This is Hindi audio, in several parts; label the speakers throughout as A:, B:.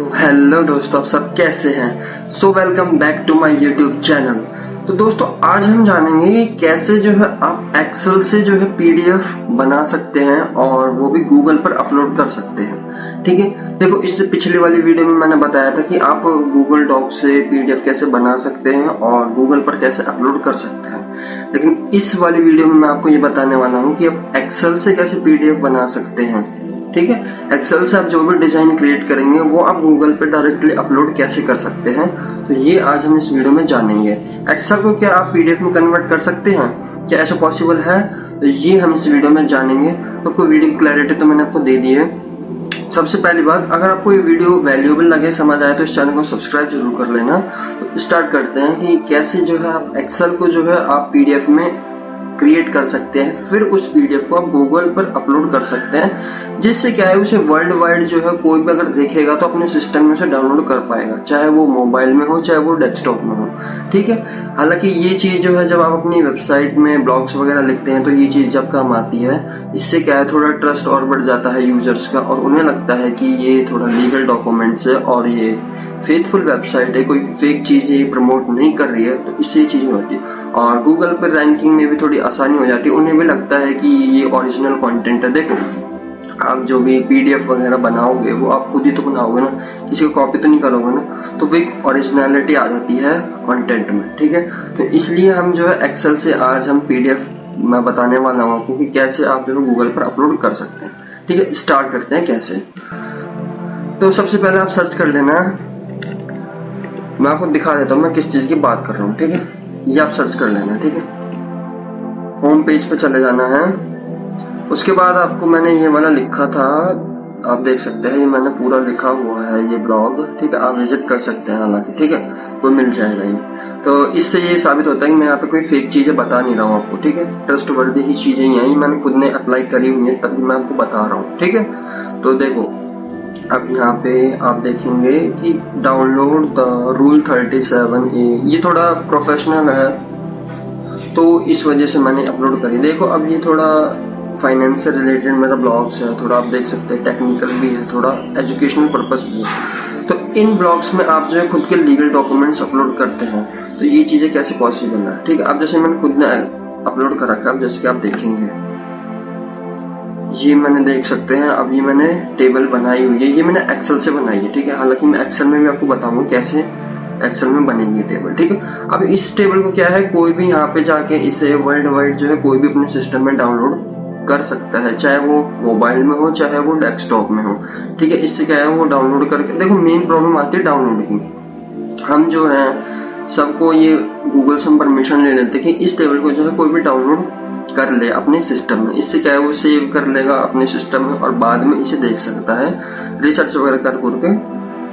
A: तो हेलो दोस्तों, आप सब कैसे हैं। So welcome back to my YouTube channel. तो दोस्तों आज हम जानेंगे कि कैसे जो है आप एक्सेल से जो है पीडीएफ बना सकते हैं और वो भी गूगल पर अपलोड कर सकते हैं। ठीक है, देखो इससे पिछली वाली वीडियो में मैंने बताया था कि आप गूगल डॉक से पीडीएफ कैसे बना सकते हैं और गूगल पर कैसे अपलोड कर सकते हैं, लेकिन इस वाली वीडियो में मैं आपको ये बताने वाला हूँ कि आप एक्सेल से कैसे पीडीएफ बना सकते हैं। ठीक है, एक्सेल से आप जो भी डिजाइन क्रिएट करेंगे वो आप गूगल पे डायरेक्टली अपलोड कैसे कर सकते हैं, तो ये आज हम इस वीडियो में जानेंगे। एक्सेल को क्या आप पीडीएफ में कन्वर्ट कर सकते हैं, क्या ऐसा पॉसिबल है, तो ये हम इस वीडियो में जानेंगे। तो आपको वीडियो क्लैरिटी तो मैंने आपको दे दी है। सबसे पहली बात, अगर आपको ये वीडियो वैल्यूएबल लगे, समझ आए, तो इस चैनल को सब्सक्राइब जरूर कर लेना। तो स्टार्ट करते हैं कि कैसे जो है आप एक्सेल को जो है आप पीडीएफ में क्रिएट कर सकते हैं, फिर उस पीडीएफ को आप गूगल पर अपलोड कर सकते हैं, जिससे क्या है उसे वर्ल्ड वाइड जो है कोई भी अगर देखेगा तो अपने सिस्टम में उसे डाउनलोड कर पाएगा, चाहे वो मोबाइल में हो चाहे वो डेस्कटॉप में हो। ठीक है, हालांकि ये चीज जो है जब आप अपनी वेबसाइट में ब्लॉग्स वगैरह लिखते हैं तो ये चीज जब काम आती है, इससे क्या है थोड़ा ट्रस्ट और बढ़ जाता है यूजर्स का, और उन्हें लगता है कि ये थोड़ा लीगल डॉक्यूमेंट्स है और ये फेथफुल वेबसाइट है, कोई फेक चीज ये प्रमोट नहीं कर रही है, तो इससे ये चीजें होती है। और गूगल पर रैंकिंग में भी थोड़ी आसानी हो जाती है, उन्हें भी लगता है कि ये ओरिजिनल कंटेंट है। देखो आप जो भी पीडीएफ वगैरह बनाओगे वो आप खुद ही तो बनाओगे ना, किसी को कॉपी तो नहीं करोगे ना, तो वो एक ओरिजिनलिटी आ जाती है कंटेंट में। ठीक है, तो इसलिए हम जो है एक्सेल से आज हम पीडीएफ मैं बताने वाला हूँ आपको कि कैसे आप जो है गूगल पर अपलोड कर सकते हैं। ठीक है, स्टार्ट करते हैं कैसे। तो सबसे पहले आप सर्च कर लेना, मैं आपको दिखा देता हूँ मैं किस चीज की बात कर रहा हूँ। ठीक है, ये आप सर्च कर लेना। ठीक है, होम पेज पे चले जाना है। उसके बाद आपको मैंने ये वाला लिखा था, आप देख सकते हैं, ये मैंने पूरा लिखा हुआ है ये ब्लॉग। ठीक है, आप विजिट कर सकते हैं, हालांकि ठीक है वो मिल जाएगा ये। तो इससे ये साबित होता है कि मैं यहाँ पे कोई फेक चीजें बता नहीं रहा हूँ आपको। ठीक है, ट्रस्ट वर्दी ही चीजें ही हैं, मैंने खुद ने अप्लाई करी हुई है, तभी मैं आपको बता रहा हूँ। ठीक है, तो देखो अब यहाँ पे आप देखेंगे कि डाउनलोड द रूल 37A, ये थोड़ा प्रोफेशनल है तो इस वजह से मैंने अपलोड करी। देखो अब ये थोड़ा फाइनेंस से रिलेटेड मेरा ब्लॉग्स है, थोड़ा आप देख सकते हैं टेक्निकल भी है, थोड़ा एजुकेशनल पर्पस भी है। तो इन ब्लॉग्स में आप जो है खुद के लीगल डॉक्यूमेंट्स अपलोड करते हैं, तो ये चीजें कैसे पॉसिबल है। ठीक है, अब जैसे मैंने खुद ने अपलोड कर रखा है, अब जैसे कि आप देखेंगे ये मैंने देख सकते हैं, अब ये मैंने टेबल बनाई हुई है, ये मैंने एक्सेल से बनाई है। ठीक है, हालांकि मैं एक्सेल में भी आपको बताऊंगा कैसे एक्सेल में बनेगी टेबल। ठीक है, अब इस टेबल को क्या है कोई भी यहाँ पे जाके इसे वर्ल्ड वाइड जो है कोई भी अपने सिस्टम में डाउनलोड कर सकता है, चाहे वो मोबाइल में हो चाहे वो डेस्कटॉप में हो। ठीक है, इससे क्या है वो डाउनलोड करके, देखो मेन प्रॉब्लम आती है डाउनलोड की। हम जो है सबको ये गूगल से परमिशन ले लेते कि इस टेबल को जो है कोई भी डाउनलोड कर ले अपने सिस्टम में। इससे क्या है वो सेव कर लेगा अपने सिस्टम में और बाद में इसे देख सकता है, रिसर्च वगैरह करके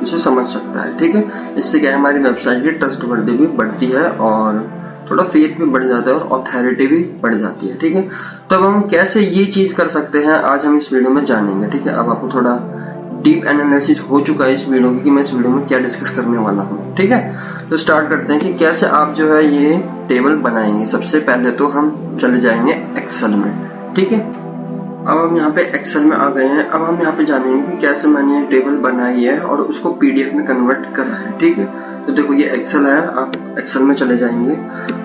A: इसे समझ सकता है। ठीक है, इससे क्या है हमारी वेबसाइट की ट्रस्टवर्दी भी बढ़ती है और थोड़ा फेथ भी बढ़ जाता है और ऑथोरिटी भी बढ़ जाती है। ठीक है, तो अब हम कैसे ये चीज कर सकते हैं आज हम इस वीडियो में जानेंगे। ठीक है, अब आपको थोड़ा डीप एनालिसिस हो चुका है इस वीडियो की कि मैं इस वीडियो में क्या डिस्कस करने वाला हूँ। ठीक है, तो स्टार्ट करते हैं कि कैसे आप जो है ये टेबल बनाएंगे। सबसे पहले तो हम चले जाएंगे एक्सेल में। ठीक है, अब हम यहाँ पे एक्सेल में आ गए हैं। अब हम यहाँ पे जानेंगे कि कैसे मैंने ये टेबल बनाई है और उसको पीडीएफ में कन्वर्ट करा है। ठीक है, तो देखो ये एक्सेल है, आप एक्सेल में चले जाएंगे,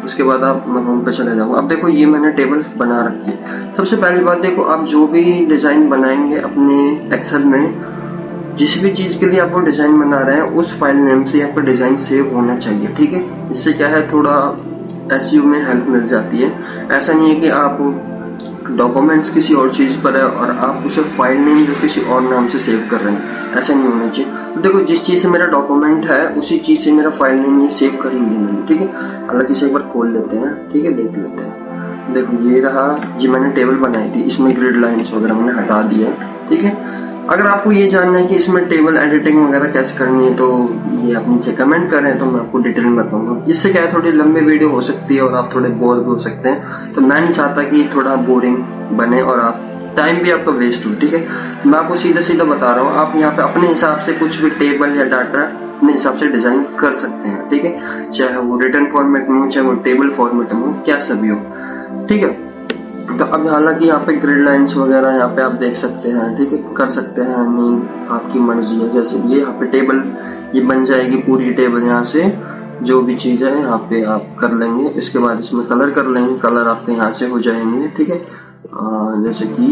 A: उसके बाद आप मैं होम पे चले जाऊंगा। अब देखो ये मैंने टेबल बना रखी है। सबसे पहली बात देखो, आप जो भी डिजाइन बनाएंगे अपने एक्सेल में, जिस भी चीज के लिए आप वो डिजाइन बना रहे हैं उस फाइल नेम से आपका डिजाइन सेव होना चाहिए। ठीक है, इससे क्या है थोड़ा एसईओ में हेल्प मिल जाती है। ऐसा नहीं है कि आप डॉक्यूमेंट्स किसी और चीज पर है और आप उसे फाइल नेम जो किसी और नाम से सेव कर रहे हैं, ऐसा नहीं होना चाहिए। देखो जिस चीज से मेरा डॉक्यूमेंट है उसी चीज से मेरा फाइल नेम ये सेव करी हुई है मैंने। ठीक है, हालांकि इसे एक बार खोल लेते हैं। ठीक है, देख लेते हैं। देखो ये रहा, ये मैंने टेबल बनाई थी, इसमें ग्रिड लाइन्स वगैरह मैंने हटा दिया। ठीक है, अगर आपको ये जानना है कि इसमें टेबल एडिटिंग वगैरह कैसे करनी है तो ये आप नीचे कमेंट करें तो मैं आपको डिटेल में बताऊंगा। इससे क्या है थोड़ी लंबी वीडियो हो सकती है और आप थोड़े बोर भी हो सकते हैं, तो मैं नहीं चाहता कि थोड़ा बोरिंग बने और आप टाइम भी आपका वेस्ट हो। ठीक है, मैं आपको सीधा सीधा बता रहा हूँ, आप यहाँ पे अपने हिसाब से कुछ भी टेबल या डाटा अपने हिसाब से डिजाइन कर सकते हैं। ठीक है, चाहे वो रिटर्न फॉर्मेट में हो चाहे वो टेबल फॉर्मेट में हो, क्या सभी हो। ठीक है, तो अब हालांकि यहाँ पे ग्रिड लाइंस वगैरह यहाँ पे आप देख सकते हैं, ठीक है, कर सकते हैं, नहीं आपकी मर्जी है। जैसे ये यहाँ पे टेबल ये बन जाएगी पूरी टेबल, यहाँ से जो भी चीज़ है यहाँ पे आप कर लेंगे। इसके बाद इसमें कलर कर लेंगे, कलर आपके यहाँ से हो जाएंगे, ठीक है। जैसे कि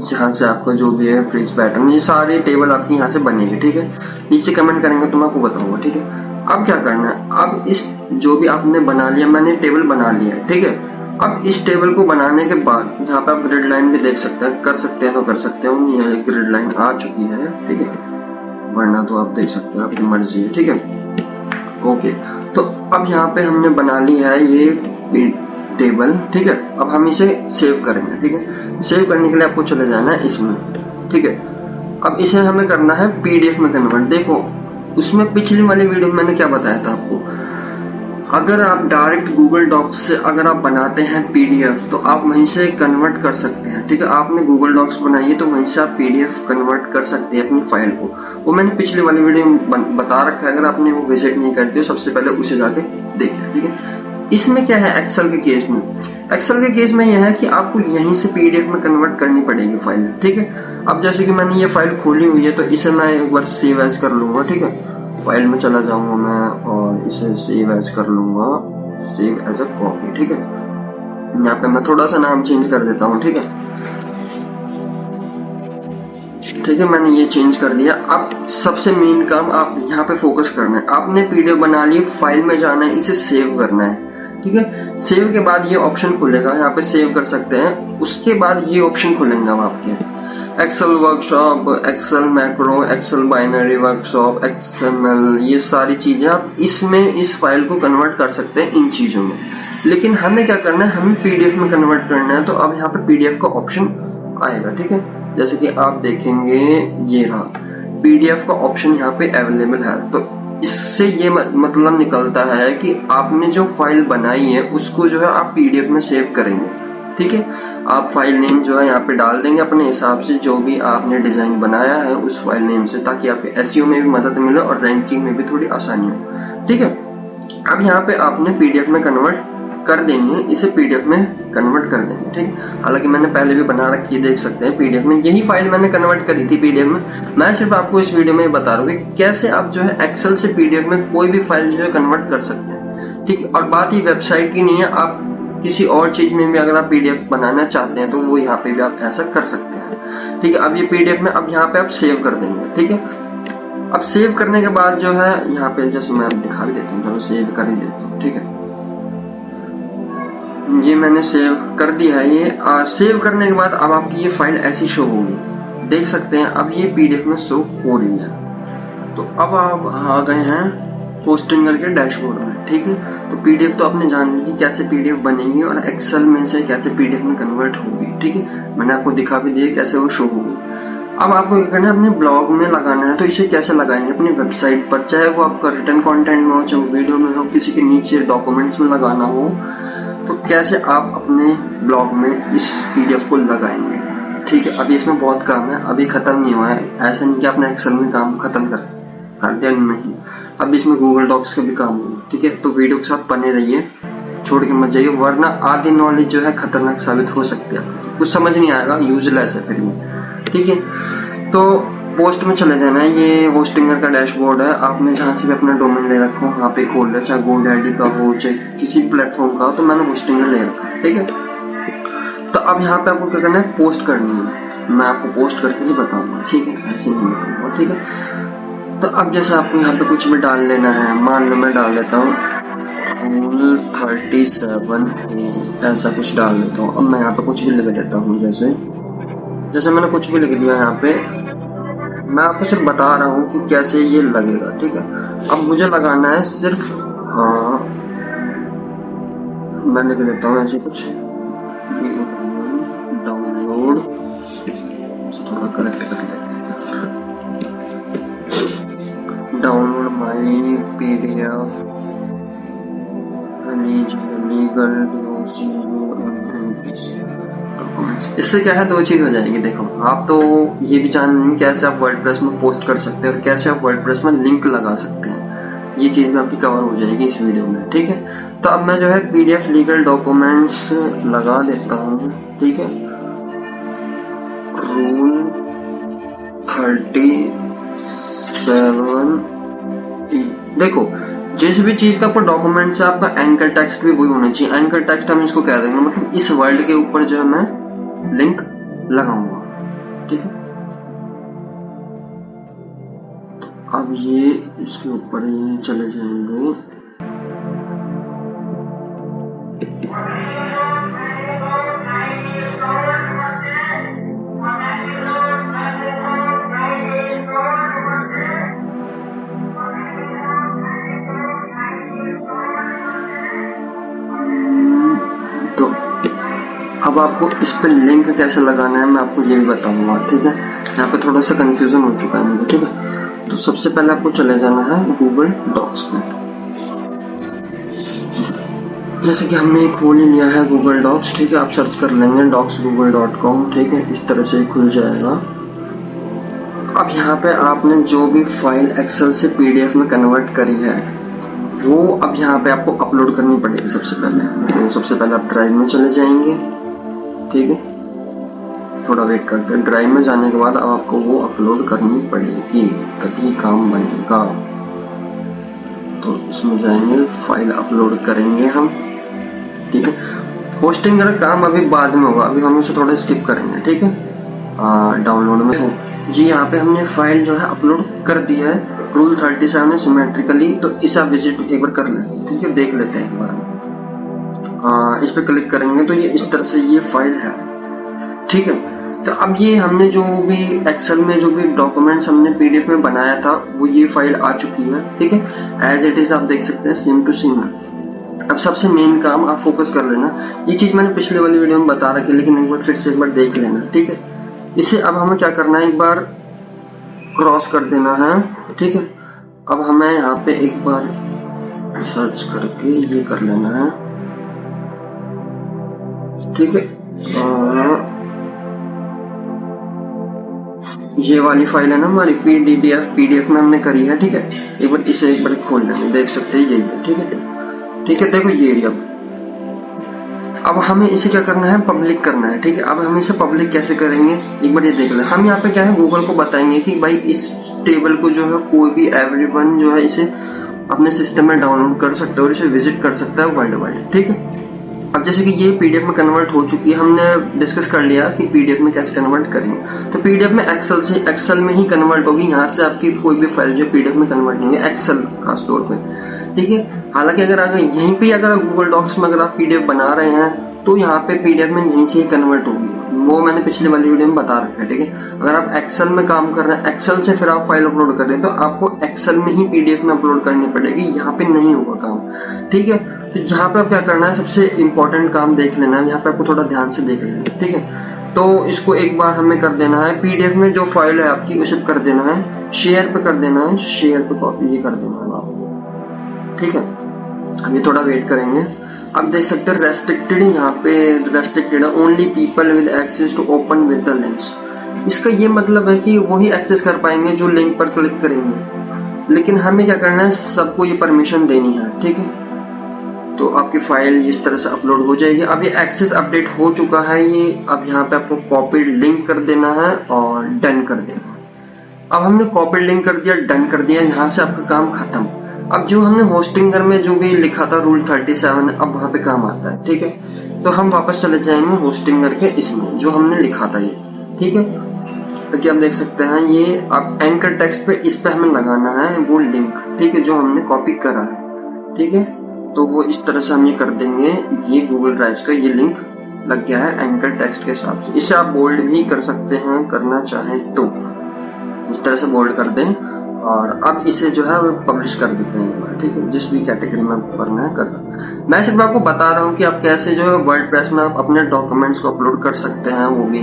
A: यहाँ से आपका जो भी है फ्रीज पैटर्न, ये सारी टेबल आपकी यहाँ से बनेगी, ठीक है। नीचे कमेंट करेंगे तो मैं आपको बताऊंगा, ठीक है। अब क्या करना है, अब इस जो भी आपने बना लिया, मैंने टेबल बना लिया है, ठीक है। अब इस टेबल को बनाने के बाद यहाँ पे आप ग्रिड लाइन भी देख सकते हैं, कर सकते हैं तो कर सकते हो, ये ग्रिड लाइन आ चुकी है, ठीक है, वरना तो आप देख सकते हैं, आपकी मर्जी है, ठीक है। ओके, तो अब यहाँ पे हमने बना लिया है ये टेबल, ठीक है। अब हम इसे सेव करेंगे, ठीक है। सेव करने के लिए आपको चले जाना है इसमें, ठीक है। अब इसे हमें करना है पीडीएफ में कन्वर्ट। देखो उसमें पिछली वाली वीडियो में मैंने क्या बताया था आपको, अगर आप डायरेक्ट गूगल डॉक्स से अगर आप बनाते हैं पीडीएफ तो आप वहीं से कन्वर्ट कर सकते हैं, ठीक है। आपने गूगल डॉक्स बनाई है तो वहीं से आप पीडीएफ कन्वर्ट कर सकते हैं अपनी फाइल को। वो मैंने पिछली वाली वीडियो में बता रखा है, अगर आपने वो विजिट नहीं करते हो सबसे पहले उसे जाके देखिए, ठीक है। इसमें क्या है, एक्सेल के केस में, एक्सेल के केस में यह है कि आपको यहीं से पीडीएफ में कन्वर्ट करनी पड़ेगी फाइल, ठीक है। अब जैसे कि मैंने ये फाइल खोली हुई है तो इसे मैं एक बार सेव एज कर लूंगा, ठीक है। फाइल में चला जाऊंगा मैं और इसे सेव एज कर लूंगा, सेव एज अ कॉपी, ठीक है। यहाँ पे मैं थोड़ा सा नाम चेंज कर देता हूँ, ठीक है, ठीक है। मैंने ये चेंज कर दिया। अब सबसे मेन काम आप यहाँ पे फोकस करना है, आपने पीडीएफ बना ली, फाइल में जाना है, इसे सेव करना है, ठीक है। सेव के बाद ये ऑप्शन खुलेगा, यहाँ पे सेव कर सकते हैं। उसके बाद ये ऑप्शन खुलेंगे अब आपके Excel workshop, Excel macro, Excel binary workshop, XML, ये सारी चीजें आप इसमें इस फाइल को कन्वर्ट कर सकते हैं इन चीजों में। लेकिन हमें क्या करना है, हमें पीडीएफ में कन्वर्ट करना है। तो अब यहाँ पे पीडीएफ का ऑप्शन आएगा, ठीक है। जैसे कि आप देखेंगे ये रहा, पीडीएफ का ऑप्शन यहाँ पे अवेलेबल है। तो इससे ये मतलब निकलता है कि आपने जो फाइल बनाई है उसको जो है आप पीडीएफ में सेव करेंगे, ठीक है। आप फाइल नेम जो है यहाँ पे डाल देंगे अपने हिसाब से, जो भी आपने डिजाइन बनाया है उस फाइल नेम से, ताकि आपके एसईओ में भी मदद मिले और रैंकिंग में भी थोड़ी आसानी हो, ठीक है। अब यहाँ पे आपने पीडीएफ में कन्वर्ट कर देनी है, इसे पीडीएफ में कन्वर्ट कर देंगे, ठीक। हालांकि मैंने पहले भी बना रखी है, देख सकते हैं पीडीएफ में, यही फाइल मैंने कन्वर्ट करी थी पीडीएफ में। मैं सिर्फ आपको इस वीडियो में बता रहा हूँ कि कैसे आप जो है एक्सेल से पीडीएफ में कोई भी फाइल जो है कन्वर्ट कर सकते हैं, ठीक है। और बात ही वेबसाइट की नहीं है, आप किसी और चीज में भी अगर आप पीडीएफ बनाना चाहते हैं तो वो यहाँ पे भी आप ऐसा कर सकते हैं, ठीक है। अब ये पीडीएफ में अब यहाँ पे आप सेव कर देंगे, ठीक है। अब सेव करने के बाद जो है यहाँ पे जैसे मैं दिखा भी देता हूँ, चलो सेव कर ही देता हूँ, ठीक है। ये मैंने सेव कर दिया है। ये सेव करने के बाद अब आपकी ये फाइल ऐसी शो होगी, देख सकते हैं। अब ये पीडीएफ में शो हो रही है। तो अब आप आ गए हैं पोस्टिंगर के डैशबोर्ड में, ठीक है। तो पीडीएफ तो आपने जान ली कि कैसे पीडीएफ बनेगी और एक्सेल में से कैसे पीडीएफ में कन्वर्ट होगी, ठीक है। मैंने आपको दिखा भी दिया कैसे वो शो होगी। अब आपको क्या करना है, अपने ब्लॉग में लगाना है। तो इसे कैसे लगाएंगे, अपनी वेबसाइट पर, चाहे वो आपका रिटर्न कंटेंट में हो, चाहे वीडियो में हो, किसी के नीचे डॉक्यूमेंट्स में लगाना हो, तो कैसे आप अपने ब्लॉग में इस पीडीएफ को लगाएंगे, ठीक है। अभी इसमें बहुत काम है, अभी खत्म नहीं हुआ है। ऐसा नहीं कि आपने एक्सेल में काम खत्म कर दिया, नहीं, अब इसमें गूगल डॉक्स का भी काम होगा, ठीक है। तो वीडियो के साथ बने रहिए, छोड़ के मत जाइए, वरना आधी नॉलेज जो है खतरनाक साबित हो सकती है, कुछ समझ नहीं आएगा, यूजलेस है फिर ये, ठीक है। तो पोस्ट में चले जाना है, ये होस्टिंगर का डैशबोर्ड है। आपने जहाँ से भी अपना डोमेन ले रखा हो वहाँ पे खोल ले, चाहे GoDaddy का हो चाहे किसी प्लेटफॉर्म का हो, तो मैंने होस्टिंगर ले रखा है, ठीक है। तो अब यहाँ पे आपको क्या करना है, पोस्ट करनी है। मैं आपको पोस्ट करके ही बताऊंगा, ठीक है, ऐसे नहीं बताऊंगा, ठीक है। तो अब जैसे आपको यहाँ पे कुछ भी डाल लेना है, मान लो मैं डाल देता हूँ 37 ऐसा कुछ डाल देता हूँ। अब मैं यहाँ पे कुछ भी लिख देता हूँ, जैसे मैंने कुछ भी लिख दिया यहाँ पे। मैं आपको सिर्फ बता रहा हूँ कि कैसे ये लगेगा, ठीक है। अब मुझे लगाना है सिर्फ मैं लिख देता हूँ ऐसे कुछ, डाउनलोड, थोड़ा करेक्ट कर लेते हैं, डाउनलोड माई पीडीएफ इससे क्या है, दो चीज हो जाएगी। देखो आप तो ये भी जान लेंगे कैसे आप वर्डप्रेस में पोस्ट कर सकते हैं और कैसे आप वर्डप्रेस में लिंक लगा सकते हैं। ये चीज में आपकी कवर हो जाएगी इस वीडियो में, ठीक है। तो अब मैं जो है PDF लीगल डॉक्यूमेंट्स लगा देता हूँ, ठीक है। रूल 37 देखो, जिस भी चीज का आपको डॉक्यूमेंट से आपका एंकर टेक्स्ट भी वही होना चाहिए। एंकर टेक्स्ट हम इसको कह देंगे, मतलब इस वर्ड के ऊपर जो है मैं लिंक लगाऊंगा, ठीक है। अब ये इसके ऊपर ये चले जाएंगे, तो अब आपको इस पे लिंक कैसे लगाना है मैं आपको ये भी बताऊंगा, ठीक है। यहाँ पे थोड़ा सा कंफ्यूजन हो चुका है मुझे, ठीक है। तो सबसे पहले आपको चले जाना है गूगल डॉक्स पे। जैसे कि हमने खोल ही लिया है गूगल डॉक्स, ठीक है। आप सर्च कर लेंगे docsgoogle.com, ठीक है। इस तरह से खुल जाएगा। अब यहाँ पे आपने जो भी फाइल एक्सेल से PDF में कन्वर्ट करी है वो अब यहाँ पे आपको अपलोड करनी पड़ेगी सबसे पहले। तो सबसे पहले आप ड्राइव में चले जाएंगे, ठीक है। थोड़ा वेट करते हैं। ड्राइव में जाने के बाद अब आपको वो अपलोड करनी पड़ेगी, तभी काम बनेगा। तो इसमें जाएंगे, फाइल अपलोड करेंगे हम, ठीक है। होस्टिंग का काम अभी बाद में होगा, अभी हम इसे थोड़ा स्किप करेंगे, ठीक है। डाउनलोड में हो जी, यहाँ पे हमने फाइल जो है अपलोड कर दिया है रूल 37 में सिमेट्रिकली। तो इसे आप विजिट एक बार कर लें, ठीक है, देख लेते हैं एक बार। इस पे क्लिक करेंगे तो ये इस तरह से ये फाइल है, ठीक है। तो अब ये हमने जो भी एक्सेल में जो भी डॉक्यूमेंट्स हमने PDF में बनाया था वो ये फाइल आ चुकी है, ठीक है। एज इट इज आप देख सकते हैं, सेम टू सेम है। अब सबसे मेन काम आप फोकस कर लेना, ये चीज मैंने पिछले वाली वीडियो में बता रखी, लेकिन एक बार फिर से एक बार देख लेना, ठीक है। इसे अब हमें क्या करना है, एक बार क्रॉस कर देना है, ठीक है। अब हमें यहाँ पे एक बार सर्च करके ये कर लेना है, ठीक है। ये वाली फाइल है ना हमारी PDF में हमने करी है, ठीक है। एक बार इसे एक बार खोल लेंगे, देख सकते हैं यही है, ठीक है, ठीक है। देखो ये एरिया, अब हमें इसे क्या करना है, पब्लिक करना है, ठीक है। अब हम इसे पब्लिक कैसे करेंगे एक बार ये देख लें। हम यहाँ पे क्या है, गूगल को बताएंगे कि भाई इस टेबल को जो है कोई भी एवरीवन जो है इसे अपने सिस्टम में डाउनलोड कर सकता है और इसे विजिट कर सकता है वर्ल्ड वाइड, ठीक है। अब जैसे कि ये PDF में कन्वर्ट हो चुकी है, हमने डिस्कस कर लिया कि PDF में कैसे कन्वर्ट करेंगे। तो PDF में एक्सेल में ही कन्वर्ट होगी। यहाँ से आपकी कोई भी फाइल जो PDF में कन्वर्ट नहीं है, एक्सेल खास तौर पे, ठीक है। हालांकि अगर यहीं पे अगर गूगल डॉक्स में अगर आप PDF बना रहे हैं तो यहाँ पे PDF में यहीं से ही कन्वर्ट होगी, वो मैंने पिछले वाली वीडियो में बता रखा है, ठीक है। अगर आप एक्सेल में काम कर रहे हैं, एक्सेल से फिर आप फाइल अपलोड कर रहे हैं, तो आपको एक्सेल में ही PDF में अपलोड करनी पड़ेगी, यहाँ पे नहीं होगा काम, ठीक है। तो यहाँ पे आप क्या करना है, सबसे इंपॉर्टेंट काम देख लेना है, यहाँ पे आपको थोड़ा ध्यान से देख लेना है, ठीक है। तो इसको एक बार हमें कर देना है, PDF में जो फाइल है आपकी उसे कर देना है, शेयर पे कर देना है, शेयर पे कॉपी ये कर देना है आपको, ठीक है। अभी थोड़ा वेट करेंगे। अब देख सकते हैं रेस्ट्रिक्टेड, यहाँ पे रेस्ट्रिक्टेड है, only people with access to open with the links. इसका ये मतलब है कि वही एक्सेस कर पाएंगे जो लिंक पर क्लिक करेंगे, लेकिन हमें क्या करना है, सबको ये परमिशन देनी है, ठीक है। तो आपकी फाइल इस तरह से अपलोड हो जाएगी। अब ये एक्सेस अपडेट हो चुका है ये, अब यहाँ पे आपको कॉपी लिंक कर देना है और डन कर देना है। अब हमने कॉपी लिंक कर दिया, डन कर दिया, यहाँ से आपका काम खत्म। अब जो हमने होस्टिंगर में जो भी लिखा था रूल 37, अब वहां पे काम आता है, ठीक है। तो हम वापस चले जाएंगे होस्टिंगर के इसमें जो हमने लिखा था ये, ठीक है। तो आप देख सकते हैं ये अब एंकर टेक्स्ट पे इस पे हमें लगाना है वो लिंक, ठीक है, जो हमने कॉपी करा है, ठीक है। तो वो इस तरह से हम ये कर देंगे, ये गूगल ड्राइव का ये लिंक लग गया है एंकर टेक्स्ट के हिसाब से। इसे आप बोल्ड भी कर सकते हैं, करना चाहें तो इस तरह से बोल्ड कर दें, और अब इसे जो है वो पब्लिश कर देते हैं, ठीक है। जिस भी कैटेगरी में करना है करना। मैं सिर्फ आपको बता रहा हूँ कि आप कैसे जो है वर्डप्रेस में आप अपने डॉक्यूमेंट्स को अपलोड कर सकते हैं, वो भी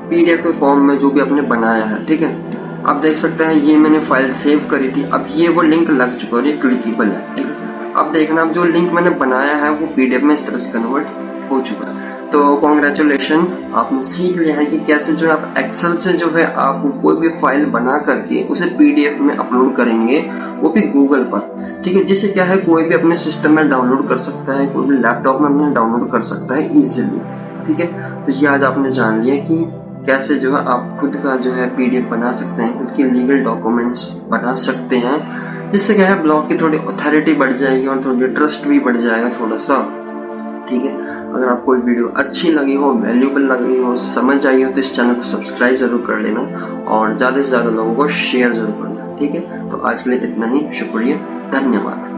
A: PDF के फॉर्म में जो भी आपने बनाया है, ठीक है। आप देख सकते हैं ये मैंने फाइल सेव करी थी, अब ये वो लिंक लग चुका है, ये क्लिकेबल है, ठीक है। अब देखना, अब जो लिंक मैंने बनाया है वो PDF में इस तरह से कन्वर्ट हो चुका है। तो कॉन्ग्रेचुलेशन, आपने सीख लिया है कि कैसे जो है आप एक्सेल से जो है आप कोई भी फाइल बना करके उसे पीडीएफ में अपलोड करेंगे, वो भी गूगल पर। ठीक है, जिससे क्या है कोई भी अपने सिस्टम में डाउनलोड कर सकता है, कोई भी लैपटॉप में अपने डाउनलोड कर सकता है इजीली। ठीक है, तो ये आज आपने जान लिया कि कैसे जो है आप खुद का जो है पीडीएफ बना सकते हैं, खुद के लीगल डॉक्यूमेंट्स बना सकते हैं, जिससे क्या है ब्लॉग की थोड़ी अथॉरिटी बढ़ जाएगी और थोड़ी ट्रस्ट भी बढ़ जाएगा थोड़ा सा। ठीक है, अगर आपको ये वीडियो अच्छी लगी हो, वैल्यूबल लगी हो, समझ आई हो, तो इस चैनल को सब्सक्राइब जरूर कर लेना और ज्यादा से ज्यादा लोगों को शेयर जरूर करना। ठीक है, तो आज के लिए इतना ही, शुक्रिया, धन्यवाद।